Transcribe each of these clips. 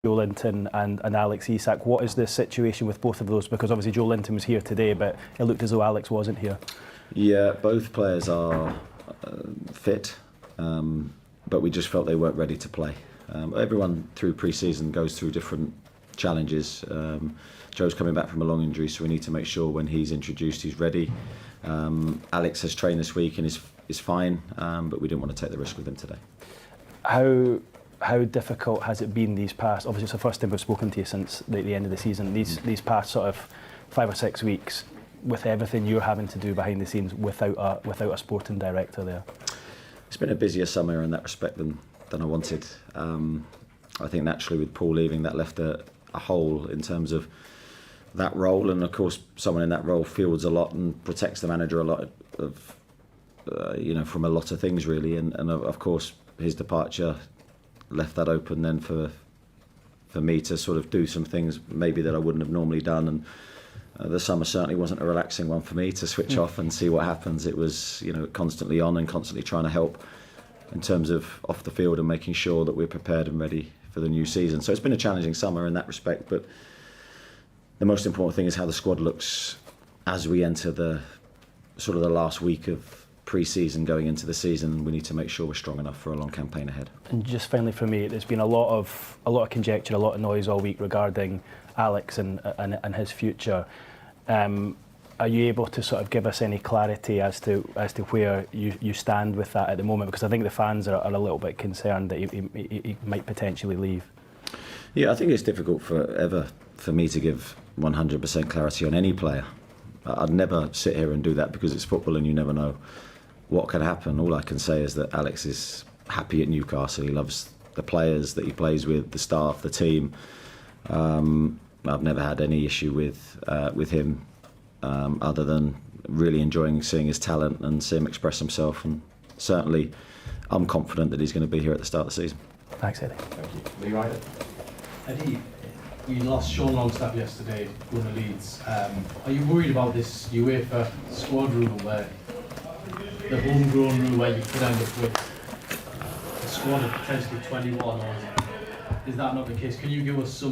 Joe Linton and Alex Isak. What is the situation with both of those? Because obviously Joe Linton was here today, but it looked as though Alex wasn't here. Yeah, both players are fit, but we just felt they weren't ready to play. Everyone through pre-season goes through different challenges. Joe's coming back from a long injury, so we need to make sure when he's introduced he's ready. Alex has trained this week and is fine, but we didn't want to take the risk with him today. How difficult has it been these past, obviously it's the first time we've spoken to you since the end of the season, these past sort of 5 or 6 weeks, with everything you're having to do behind the scenes without a sporting director there? It's been a busier summer in that respect than I wanted. I think naturally with Paul leaving, that left a hole in terms of that role, and of course someone in that role fields a lot and protects the manager a lot of from a lot of things really, and of course his departure left that open then for me to sort of do some things maybe that I wouldn't have normally done, and the summer certainly wasn't a relaxing one for me to switch off and see what happens. It was constantly on and constantly trying to help in terms of off the field and making sure that we're prepared and ready for the new season. So it's been a challenging summer in that respect, but the most important thing is how the squad looks as we enter the sort of the last week of pre-season going into the season. We need to make sure we're strong enough for a long campaign ahead. And just finally for me, there's been a lot of conjecture, a lot of noise all week regarding Alex and his future. Are you able to sort of give us any clarity as to where you stand with that at the moment? Because I think the fans are a little bit concerned that he might potentially leave. Yeah, I think it's difficult for me to give 100% clarity on any player. I'd never sit here and do that because it's football and you never know what can happen. All I can say is that Alex is happy at Newcastle. He loves the players that he plays with, the staff, the team. I've never had any issue with him other than really enjoying seeing his talent and see him express himself. And certainly, I'm confident that he's going to be here at the start of the season. Thanks, Eddie. Thank you. Lee Ryder. Eddie, we lost Sean Longstaff yesterday, going to Leeds. Are you worried about this UEFA squad rule, where the homegrown rule where you could end up with a squad of potentially 21, or is that not the case? Can you give us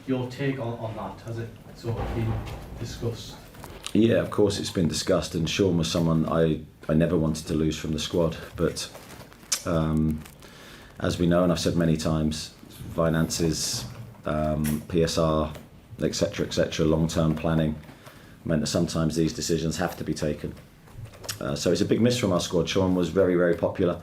your take on that? Has it sort of been discussed? Yeah, of course it's been discussed, and Sean was someone I never wanted to lose from the squad, but as we know, and I've said many times, finances, PSR, etc., long-term planning meant that sometimes these decisions have to be taken. So it's a big miss from our squad. Sean was very, very popular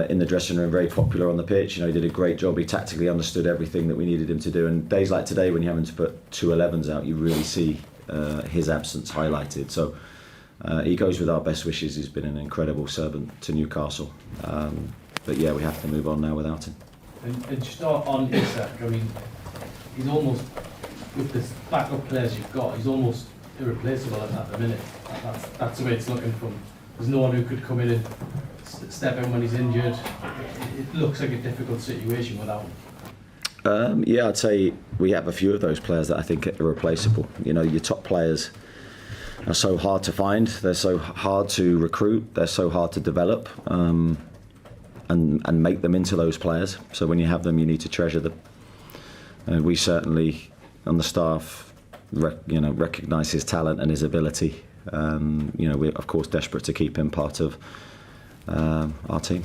in the dressing room, very popular on the pitch. He did a great job. He tactically understood everything that we needed him to do. And days like today, when you're having to put 2 11s out, you really see his absence highlighted. So he goes with our best wishes. He's been an incredible servant to Newcastle. But yeah, we have to move on now without him. And just on Isak, I mean, he's almost, with the backup players you've got, he's almost irreplaceable at the minute. That's the way it's looking from. There's no one who could come in and step in when he's injured. It looks like a difficult situation without him. Yeah, I'd say we have a few of those players that I think are irreplaceable. Your top players are so hard to find. They're so hard to recruit. They're so hard to develop and make them into those players. So when you have them, you need to treasure them. And we certainly, on the staff, recognise his talent and his ability. We're of course desperate to keep him part of our team.